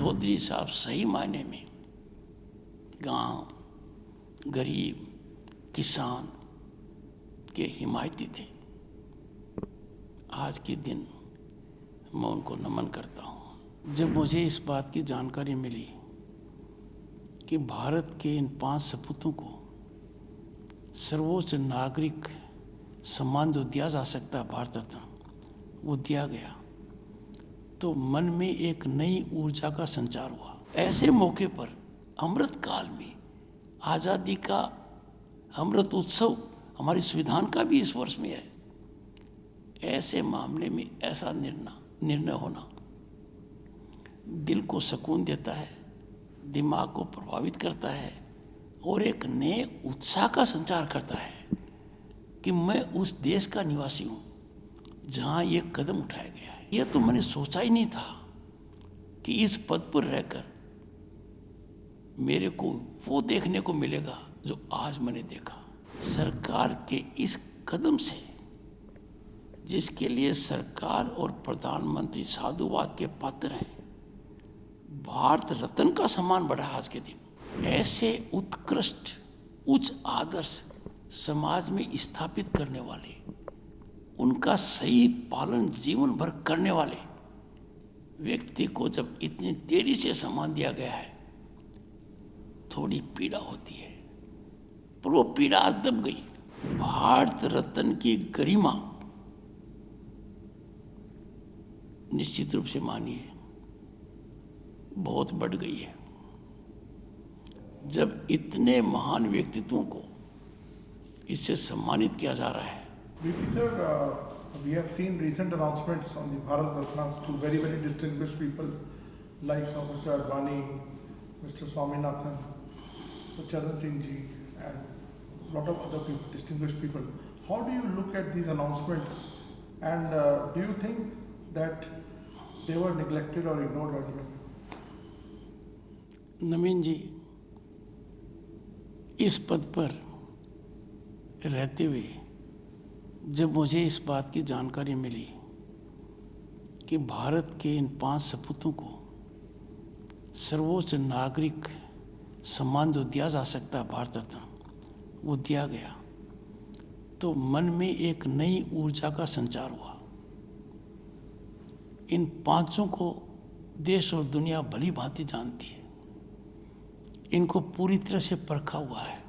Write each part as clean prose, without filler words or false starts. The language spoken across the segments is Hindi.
चौधरी साहब सही मायने में गांव, गरीब, किसान के हिमायती थे। आज के दिन मैं उनको नमन करता हूँ। जब मुझे इस बात की जानकारी मिली कि भारत के इन 5 सपूतों को सर्वोच्च नागरिक सम्मान जो दिया जा सकता है भारत रत्न, वो दिया गया, तो मन में एक नई ऊर्जा का संचार हुआ। ऐसे मौके पर अमृत काल में आज़ादी का अमृत उत्सव हमारे संविधान का भी इस वर्ष में है। ऐसे मामले में ऐसा निर्णय होना दिल को सुकून देता है, दिमाग को प्रभावित करता है और एक नए उत्साह का संचार करता है कि मैं उस देश का निवासी हूँ जहाँ ये कदम उठाया गया है। यह तो मैंने सोचा ही नहीं था कि इस पद पर रहकर मेरे को वो देखने को मिलेगा जो आज मैंने देखा। सरकार के इस कदम से, जिसके लिए सरकार और प्रधानमंत्री साधुवाद के पात्र हैं, भारत रत्न का सम्मान बढ़ा आज के दिन। ऐसे उत्कृष्ट उच्च आदर्श समाज में स्थापित करने वाले, उनका सही पालन जीवन भर करने वाले व्यक्ति को जब इतनी देरी से सम्मान दिया गया है, थोड़ी पीड़ा होती है, पर वो पीड़ा आज दब गई। भारत रत्न की गरिमा निश्चित रूप से मानिए बहुत बढ़ गई है जब इतने महान व्यक्तित्वों को इससे सम्मानित किया जा रहा है। VP sir, we have seen recent announcements on the Bharat Ratnas to very, very distinguished people like Mr. Advani, Mr. Swaminathan, Mr. Charan Singh ji, and a lot of other people, distinguished people. How do you look at these announcements, and do you think that they were neglected or ignored earlier? नवीन जी, इस पद पर रहते हुए जब मुझे इस बात की जानकारी मिली कि भारत के इन 5 सपूतों को सर्वोच्च नागरिक सम्मान जो दिया जा सकता है भारत रत्न, वो दिया गया, तो मन में एक नई ऊर्जा का संचार हुआ। इन 5 को देश और दुनिया भली भांति जानती है, इनको पूरी तरह से परखा हुआ है।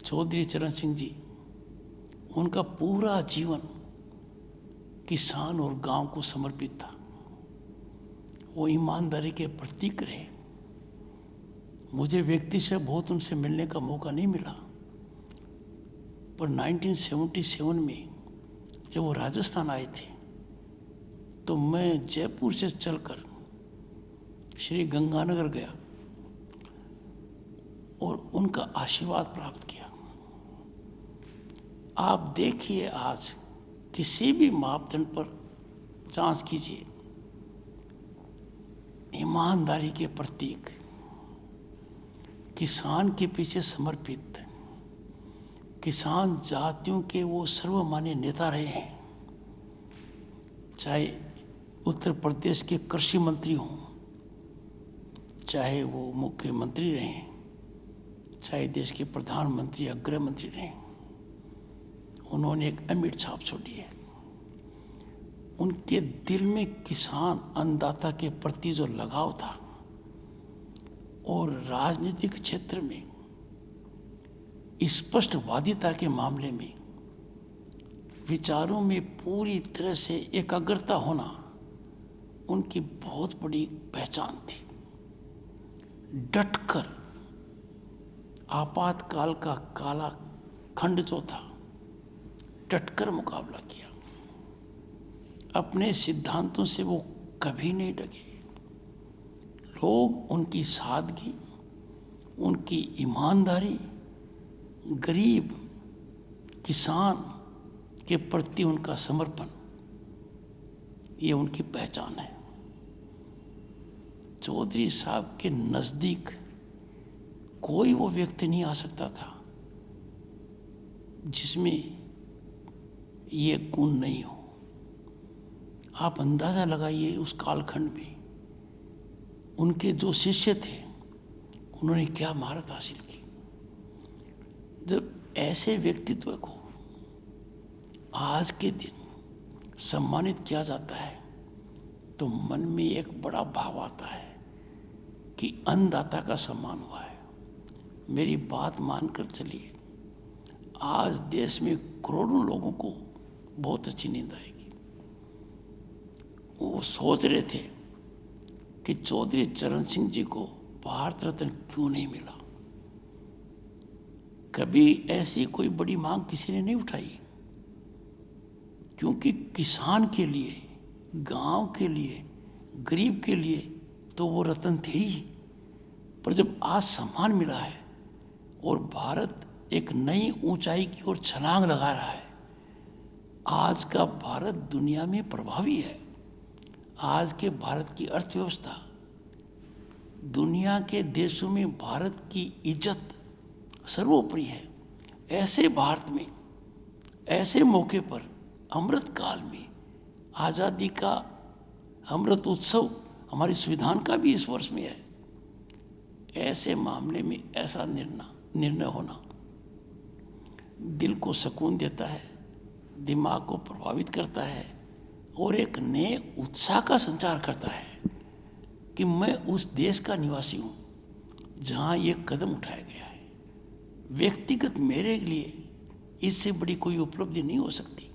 चौधरी चरण सिंह जी, उनका पूरा जीवन किसान और गांव को समर्पित था। वो ईमानदारी के प्रतीक रहे। मुझे व्यक्ति से बहुत उनसे मिलने का मौका नहीं मिला, पर 1977 में जब वो राजस्थान आए थे तो मैं जयपुर से चलकर श्री गंगानगर गया और उनका आशीर्वाद प्राप्त किया। आप देखिए, आज किसी भी मापदंड पर जांच कीजिए, ईमानदारी के प्रतीक, किसान के पीछे समर्पित, किसान जातियों के वो सर्वमान्य नेता रहे हैं। चाहे उत्तर प्रदेश के कृषि मंत्री हों, चाहे वो मुख्यमंत्री रहें, चाहे देश के प्रधानमंत्री या गृह मंत्री रहें, उन्होंने एक अमिट छाप छोड़ी है। उनके दिल में किसान अन्नदाता के प्रति जो लगाव था और राजनीतिक क्षेत्र में स्पष्टवादिता के मामले में विचारों में पूरी तरह से एकाग्रता होना उनकी बहुत बड़ी पहचान थी। डटकर आपातकाल का काला खंड जो था, डटकर मुकाबला किया। अपने सिद्धांतों से वो कभी नहीं डगे। लोग उनकी सादगी, उनकी ईमानदारी, गरीब किसान के प्रति उनका समर्पण, ये उनकी पहचान है। चौधरी साहब के नज़दीक कोई वो व्यक्ति नहीं आ सकता था जिसमें ये गुण नहीं हो। आप अंदाज़ा लगाइए उस कालखंड में उनके जो शिष्य थे उन्होंने क्या महारत हासिल की। जब ऐसे व्यक्तित्व को आज के दिन सम्मानित किया जाता है तो मन में एक बड़ा भाव आता है कि अन्नदाता का सम्मान हुआ है। मेरी बात मानकर चलिए, आज देश में करोड़ों लोगों को बहुत अच्छी नींद आएगी। वो सोच रहे थे कि चौधरी चरण सिंह जी को भारत रत्न क्यों नहीं मिला। कभी ऐसी कोई बड़ी मांग किसी ने नहीं उठाई, क्योंकि किसान के लिए, गांव के लिए, गरीब के लिए तो वो रत्न थे ही। पर जब आज सम्मान मिला है और भारत एक नई ऊंचाई की ओर छलांग लगा रहा है, आज का भारत दुनिया में प्रभावी है। आज के भारत की अर्थव्यवस्था दुनिया के देशों में भारत की इज्जत सर्वोपरि है। ऐसे भारत में, ऐसे मौके पर, अमृत काल में, आज़ादी का अमृत उत्सव हमारे संविधान का भी इस वर्ष में है। ऐसे मामले में ऐसा निर्णय होना दिल को सुकून देता है, दिमाग को प्रभावित करता है और एक नए उत्साह का संचार करता है कि मैं उस देश का निवासी हूँ जहाँ ये कदम उठाया गया है। व्यक्तिगत मेरे लिए इससे बड़ी कोई उपलब्धि नहीं हो सकती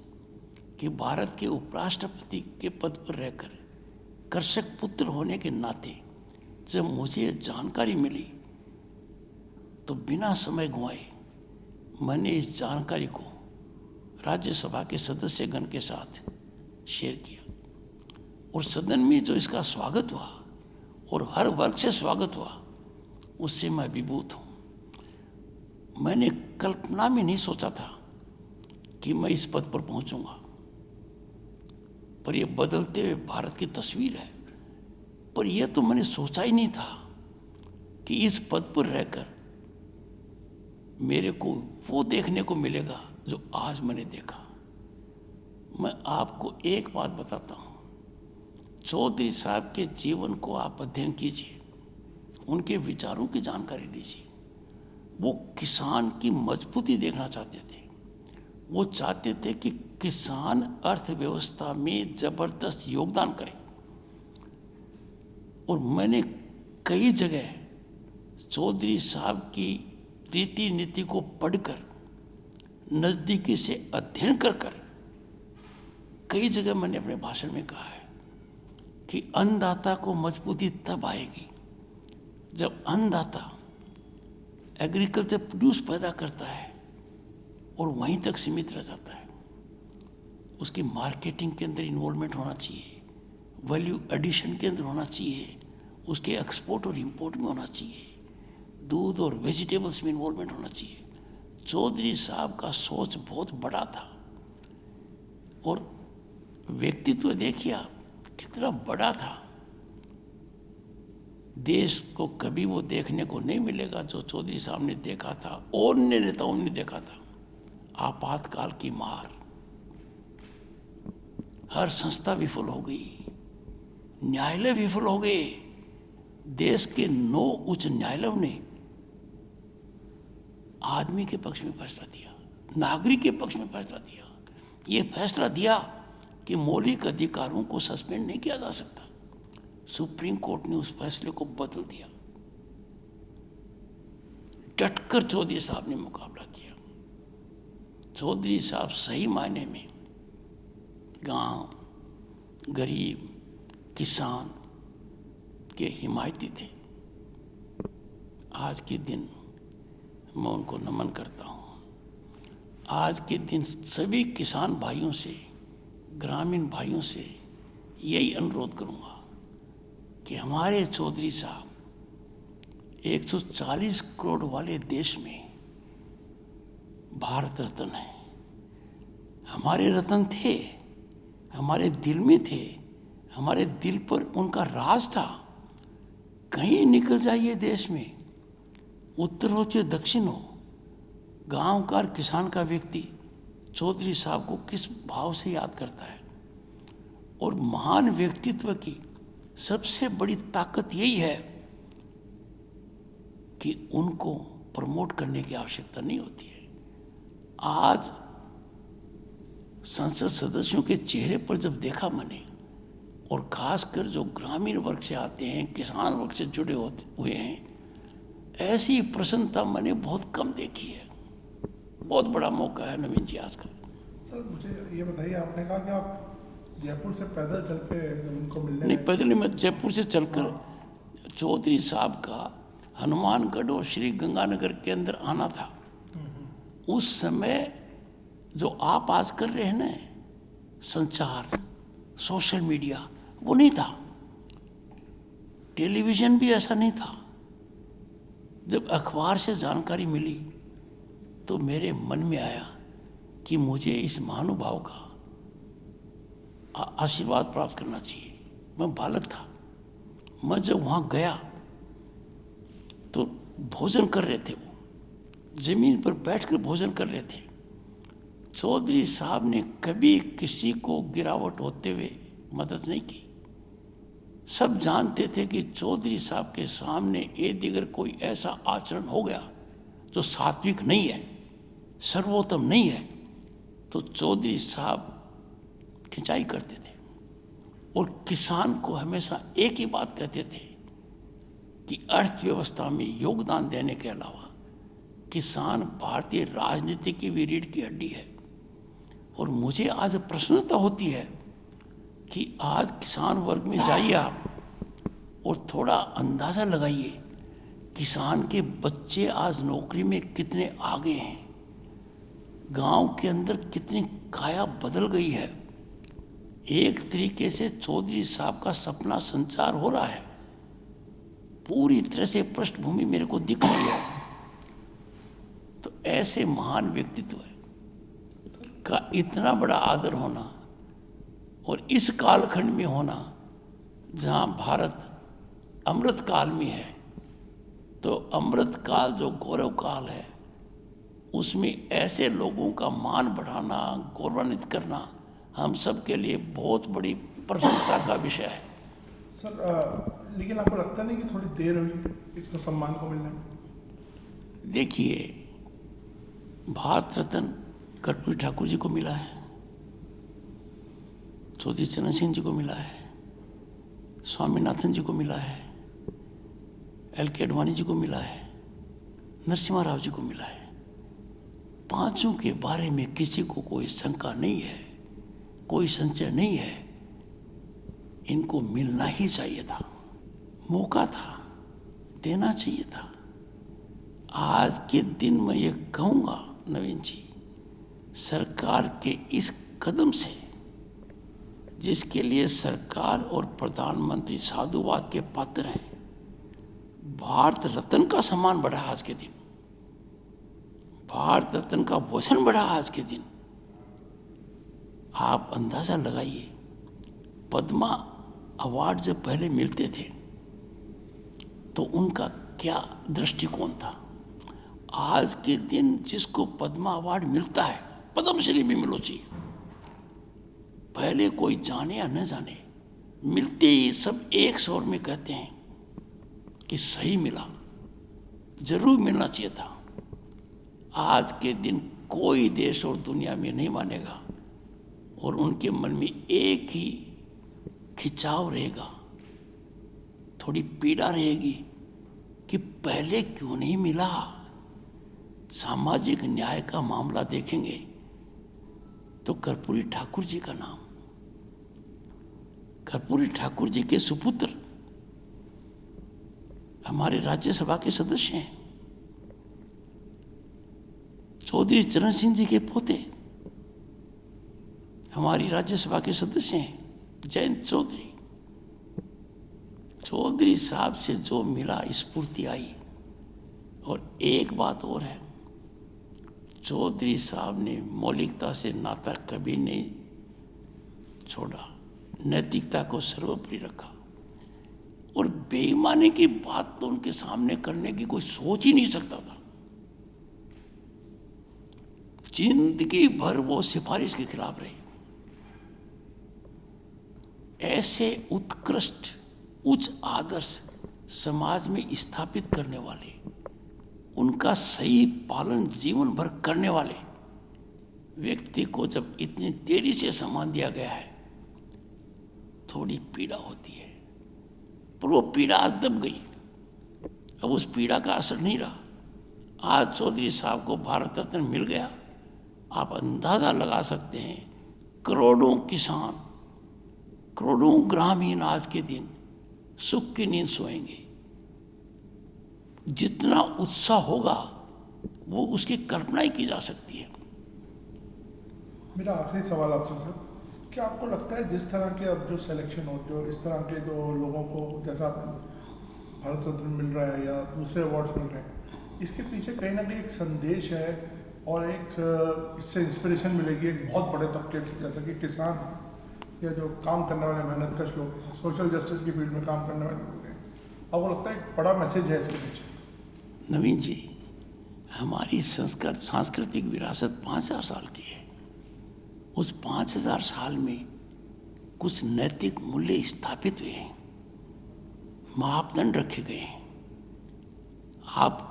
कि भारत के उपराष्ट्रपति के पद पर रहकर कृषक पुत्र होने के नाते जब मुझे जानकारी मिली तो बिना समय गंवाए मैंने इस जानकारी को राज्यसभा के सदस्यगण के साथ शेयर किया और सदन में जो इसका स्वागत हुआ और हर वर्ग से स्वागत हुआ, उससे मैं विभूत हूँ। मैंने कल्पना में नहीं सोचा था कि मैं इस पद पर पहुंचूंगा, पर यह बदलते हुए भारत की तस्वीर है। पर यह तो मैंने सोचा ही नहीं था कि इस पद पर रहकर मेरे को वो देखने को मिलेगा जो आज मैंने देखा। मैं आपको एक बात बताता हूँ, चौधरी साहब के जीवन को आप अध्ययन कीजिए, उनके विचारों की जानकारी लीजिए। वो किसान की मजबूती देखना चाहते थे। वो चाहते थे कि किसान अर्थव्यवस्था में जबरदस्त योगदान करें। और मैंने कई जगह चौधरी साहब की रीति नीति को पढ़कर, नज़दीकी से अध्ययन कर कई जगह मैंने अपने भाषण में कहा है कि अन्नदाता को मजबूती तब आएगी जब अन्नदाता एग्रीकल्चर प्रोड्यूस पैदा करता है और वहीं तक सीमित रह जाता है। उसकी मार्केटिंग के अंदर इन्वॉल्वमेंट होना चाहिए, वैल्यू एडिशन के अंदर होना चाहिए, उसके एक्सपोर्ट और इंपोर्ट में होना चाहिए, दूध और वेजिटेबल्स में इन्वॉल्वमेंट होना चाहिए। चौधरी साहब का सोच बहुत बड़ा था और व्यक्तित्व देखिए आप कितना बड़ा था। देश को कभी वो देखने को नहीं मिलेगा जो चौधरी साहब ने देखा था और अन्य नेताओं ने देखा था। आपातकाल की मार, हर संस्था विफल हो गई, न्यायालय विफल हो गए। देश के 9 उच्च न्यायालयों ने आदमी के पक्ष में फैसला दिया, नागरिक के पक्ष में फैसला दिया। ये फैसला दिया कि मौलिक अधिकारों को सस्पेंड नहीं किया जा सकता। सुप्रीम कोर्ट ने उस फैसले को बदल दिया। डटकर चौधरी साहब ने मुकाबला किया। चौधरी साहब सही मायने में गांव, गरीब, किसान के हिमायती थे। आज के दिन मैं उनको नमन करता हूँ। आज के दिन सभी किसान भाइयों से, ग्रामीण भाइयों से यही अनुरोध करूँगा कि हमारे चौधरी साहब 140 करोड़ वाले देश में भारत रत्न है। हमारे रत्न थे, हमारे दिल में थे, हमारे दिल पर उनका राज था। कहीं निकल जाइए देश में, उत्तर हो चाहे दक्षिण हो, गांव का किसान का व्यक्ति चौधरी साहब को किस भाव से याद करता है। और महान व्यक्तित्व की सबसे बड़ी ताकत यही है कि उनको प्रमोट करने की आवश्यकता नहीं होती है। आज संसद सदस्यों के चेहरे पर जब देखा मैंने, और खासकर जो ग्रामीण वर्ग से आते हैं, किसान वर्ग से जुड़े हुए हैं, ऐसी प्रसन्नता मैंने बहुत कम देखी है। बहुत बड़ा मौका है नवीन जी आज का। सर मुझे ये बताइए, आपने कहा कि आप जयपुर से पैदल चल के उनको मिलने नहीं, गए। पैदल नहीं, मैं जयपुर से चलकर चौधरी साहब का हनुमानगढ़ और श्री गंगानगर के अंदर आना था। उस समय जो आप आज कर रहे हैं ना, संचार, सोशल मीडिया, वो नहीं था। टेलीविज़न भी ऐसा नहीं था। जब अखबार से जानकारी मिली तो मेरे मन में आया कि मुझे इस महानुभाव का आशीर्वाद प्राप्त करना चाहिए। मैं बालक था। मैं जब वहाँ गया तो भोजन कर रहे थे, वो जमीन पर बैठकर भोजन कर रहे थे। चौधरी साहब ने कभी किसी को गिरावट होते हुए मदद नहीं की। सब जानते थे कि चौधरी साहब के सामने दिगर कोई ऐसा आचरण हो गया जो सात्विक नहीं है, सर्वोत्तम नहीं है, तो चौधरी साहब खिंचाई करते थे और किसान को हमेशा एक ही बात कहते थे कि अर्थव्यवस्था में योगदान देने के अलावा किसान भारतीय राजनीति की भी रीढ़ की हड्डी है। और मुझे आज प्रसन्नता होती है कि आज किसान वर्ग में जाइए आप और थोड़ा अंदाज़ा लगाइए, किसान के बच्चे आज नौकरी में कितने आगे हैं, गांव के अंदर कितनी काया बदल गई है। एक तरीके से चौधरी साहब का सपना संचार हो रहा है। पूरी तरह से पृष्ठभूमि मेरे को दिख रही है। तो ऐसे महान व्यक्तित्व का इतना बड़ा आदर होना और इस कालखंड में होना जहाँ भारत अमृत काल में है, तो अमृत काल जो गौरव काल है उसमें ऐसे लोगों का मान बढ़ाना, गौरवान्वित करना हम सब के लिए बहुत बड़ी प्रसन्नता का विषय है। सर लेकिन आपको लगता नहीं कि थोड़ी देर हुई इसको सम्मान को मिलने में? देखिए, भारत रत्न कर्पूरी ठाकुर जी को मिला है, चौधरी चरण सिंह जी को मिला है, स्वामीनाथन जी को मिला है, LK आडवाणी जी को मिला है, नरसिम्हा राव जी को मिला है। पांचों के बारे में किसी को कोई शंका नहीं है, कोई संशय नहीं है। इनको मिलना ही चाहिए था, मौका था, देना चाहिए था। आज के दिन मैं ये कहूँगा नवीन जी, सरकार के इस कदम से, जिसके लिए सरकार और प्रधानमंत्री साधुवाद के पात्र हैं, भारत रत्न का सम्मान बढ़ा आज के दिन, भारत रत्न का वचन बढ़ा आज के दिन। आप अंदाजा लगाइए, पद्मा अवार्ड जब पहले मिलते थे तो उनका क्या दृष्टिकोण था। आज के दिन जिसको पद्मा अवार्ड मिलता है, पद्मश्री भी मिलो चाहिए, पहले कोई जाने या न जाने, मिलते ही सब एक स्वर में कहते हैं कि सही मिला, जरूर मिलना चाहिए था। आज के दिन कोई देश और दुनिया में नहीं मानेगा और उनके मन में एक ही खिंचाव रहेगा, थोड़ी पीड़ा रहेगी कि पहले क्यों नहीं मिला। सामाजिक न्याय का मामला देखेंगे तो कर्पूरी ठाकुर जी का नाम, कर्पूरी ठाकुर जी के सुपुत्र हमारे राज्यसभा के सदस्य हैं, चौधरी चरण सिंह जी के पोते हमारी राज्यसभा के सदस्य हैं, जयंत चौधरी। चौधरी साहब से जो मिला, स्फूर्ति आई। और एक बात और है, चौधरी साहब ने मौलिकता से नाता कभी नहीं छोड़ा, नैतिकता को सर्वोपरि रखा और बेईमानी की बात तो उनके सामने करने की कोई सोच ही नहीं सकता था। जिंदगी भर वो सिफारिश के खिलाफ रहे। ऐसे उत्कृष्ट उच्च आदर्श समाज में स्थापित करने वाले, उनका सही पालन जीवन भर करने वाले व्यक्ति को जब इतनी देरी से सम्मान दिया गया है, थोड़ी पीड़ा होती है। पर वो पीड़ा आज दब गई, अब उस पीड़ा का असर नहीं रहा। आज चौधरी साहब को भारत रत्न मिल गया। आप अंदाजा लगा सकते हैं, करोड़ों किसान, करोड़ों ग्रामीण आज के दिन सुख की नींद सोएंगे। जितना उत्साह होगा वो उसकी कल्पना ही की जा सकती है। मेरा आखिरी सवाल आपसे सर, क्या आपको लगता है जिस तरह के अब जो सिलेक्शन हो, जो इस तरह के जो लोगों को जैसा भारत रत्न मिल रहा है या दूसरे अवार्ड्स मिल रहे हैं, इसके पीछे कहीं ना कहीं एक संदेश है और एक इससे इंस्पिरेशन मिलेगी एक बहुत बड़े तबके से, जैसा कि किसान या जो काम करने वाले मेहनत कश लोग, सोशल जस्टिस की फील्ड में काम करने वाले लोग हैं। आपको लगता है एक बड़ा मैसेज है इसके पीछे? नवीन जी, हमारी सांस्कृतिक विरासत 5000 साल की है। उस 5000 साल में कुछ नैतिक मूल्य स्थापित हुए हैं, मापदंड रखे गए हैं। आप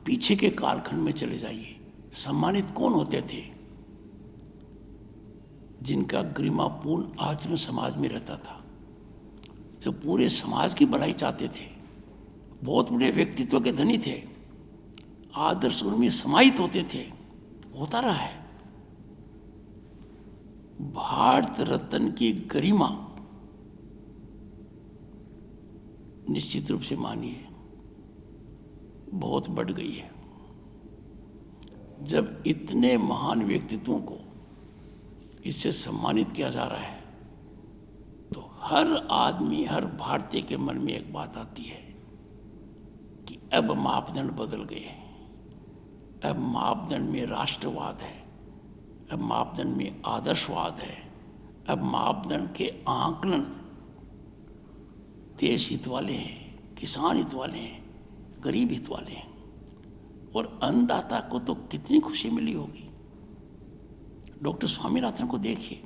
पीछे के कालखंड में चले जाइए, सम्मानित कौन होते थे? जिनका गरिमापूर्ण आचरण समाज में रहता था, जो पूरे समाज की भलाई चाहते थे, बहुत बड़े व्यक्तित्व के धनी थे, आदर्श उनमें समाहित होते थे, होता रहा है। भारत रत्न की गरिमा निश्चित रूप से मानिए बहुत बढ़ गई है। जब इतने महान व्यक्तित्वों को इससे सम्मानित किया जा रहा है, तो हर आदमी, हर भारतीय के मन में एक बात आती है कि अब मापदंड बदल गए हैं। अब मापदंड में राष्ट्रवाद है, अब मापदंड में आदर्शवाद है, अब मापदंड के आंकलन देश हित वाले हैं, किसान हित वाले हैं, गरीब हित वाले हैं। और अन्नदाता को तो कितनी खुशी मिली होगी। डॉक्टर स्वामीनाथन को देखिए,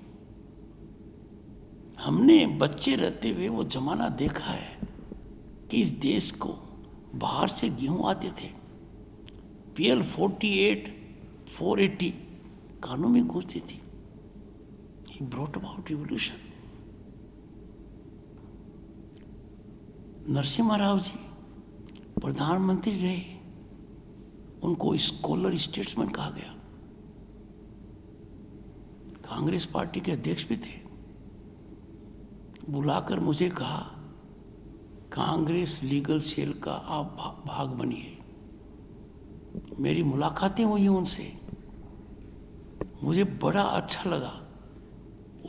हमने बच्चे रहते हुए वो जमाना देखा है कि इस देश को बाहर से गेहूं आते थे, PL 48, 480 कानों में घुसती थी। He brought about revolution। Narasimha Rao ji प्रधानमंत्री रहे, उनको स्कॉलर स्टेट्समैन कहा गया। कांग्रेस पार्टी के अध्यक्ष भी थे। बुलाकर मुझे कहा, कांग्रेस लीगल सेल का आप भाग बनिए। मेरी मुलाकातें हुई उनसे, मुझे बड़ा अच्छा लगा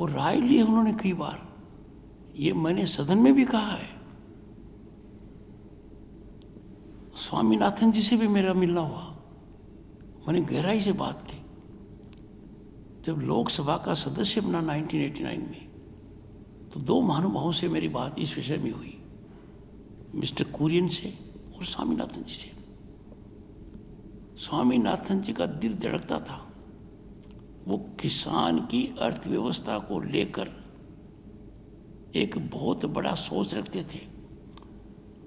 और राय ली उन्होंने कई बार। ये मैंने सदन में भी कहा है। स्वामीनाथन जी से भी मेरा मिलना हुआ, मैंने गहराई से बात की। जब लोकसभा का सदस्य बना 1989 में, तो दो महानुभावों से मेरी बात इस विषय में हुई, मिस्टर कुरियन से और स्वामीनाथन जी से। स्वामीनाथन जी का दिल धड़कता था। वो किसान की अर्थव्यवस्था को लेकर एक बहुत बड़ा सोच रखते थे,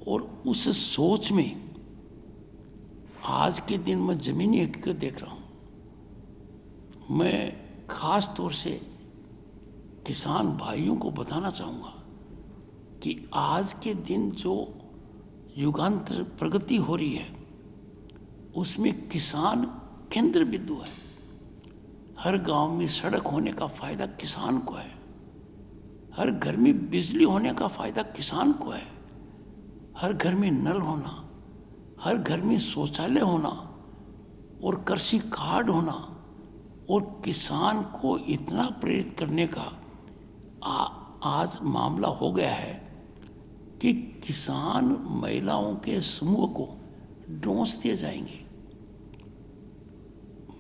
और उस सोच में आज के दिन मैं जमीनी हकीकत देख रहा हूं। मैं खास तौर से किसान भाइयों को बताना चाहूँगा कि आज के दिन जो युगांतर प्रगति हो रही है, उसमें किसान केंद्र बिंदु है। हर गांव में सड़क होने का फायदा किसान को है, हर घर में बिजली होने का फायदा किसान को है, हर घर में नल होना, हर घर में शौचालय होना और कृषि कार्ड होना, और किसान को इतना प्रेरित करने का आज मामला हो गया है कि किसान महिलाओं के समूह को डोंस दिए जाएंगे।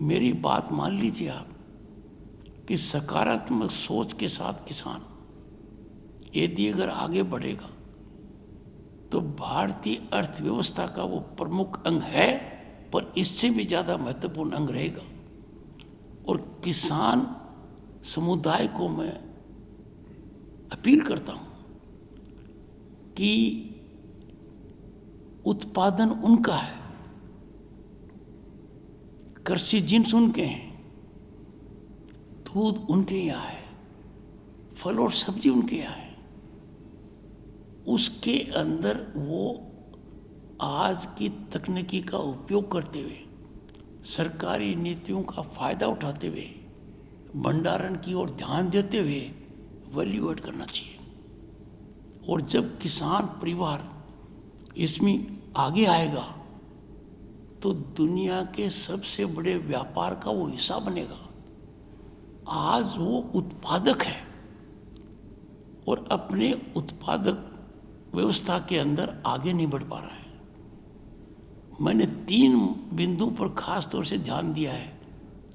मेरी बात मान लीजिए आप कि सकारात्मक सोच के साथ किसान यदि अगर आगे बढ़ेगा तो भारतीय अर्थव्यवस्था का वो प्रमुख अंग है, पर इससे भी ज़्यादा महत्वपूर्ण अंग रहेगा। और किसान समुदाय को मैं अपील करता हूँ कि उत्पादन उनका है, कृषि जिन्स उनके हैं, दूध उनके यहाँ है, फल और सब्जी उनके यहाँ है। उसके अंदर वो आज की तकनीकी का उपयोग करते हुए, सरकारी नीतियों का फायदा उठाते हुए, भंडारण की ओर ध्यान देते हुए वैल्यू ऐड करना चाहिए। और जब किसान परिवार इसमें आगे आएगा तो दुनिया के सबसे बड़े व्यापार का वो हिस्सा बनेगा। आज वो उत्पादक है और अपने उत्पादक व्यवस्था के अंदर आगे नहीं बढ़ पा रहा है। मैंने 3 बिंदुओं पर खास तौर से ध्यान दिया है।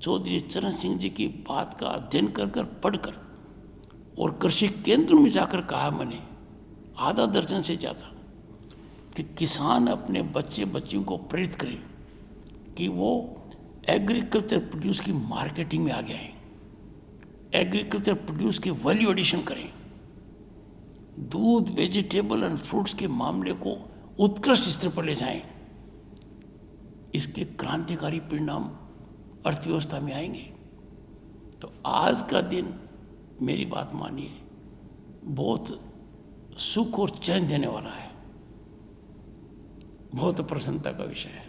चौधरी चरण सिंह जी की बात का अध्ययन कर पढ़कर और कृषि केंद्रों में जाकर कहा मैंने, आधा दर्जन से ज़्यादा, कि किसान अपने बच्चे बच्चियों को प्रेरित करें कि वो एग्रीकल्चर प्रोड्यूस की मार्केटिंग में आगे आएं, एग्रीकल्चर प्रोड्यूस के वैल्यू एडिशन करें, दूध, वेजिटेबल एंड फ्रूट्स के मामले को उत्कृष्ट स्तर पर ले जाएं। इसके क्रांतिकारी परिणाम अर्थव्यवस्था में आएंगे। तो आज का दिन, मेरी बात मानिए, बहुत सुख और चैन देने वाला है, बहुत प्रसन्नता का विषय है।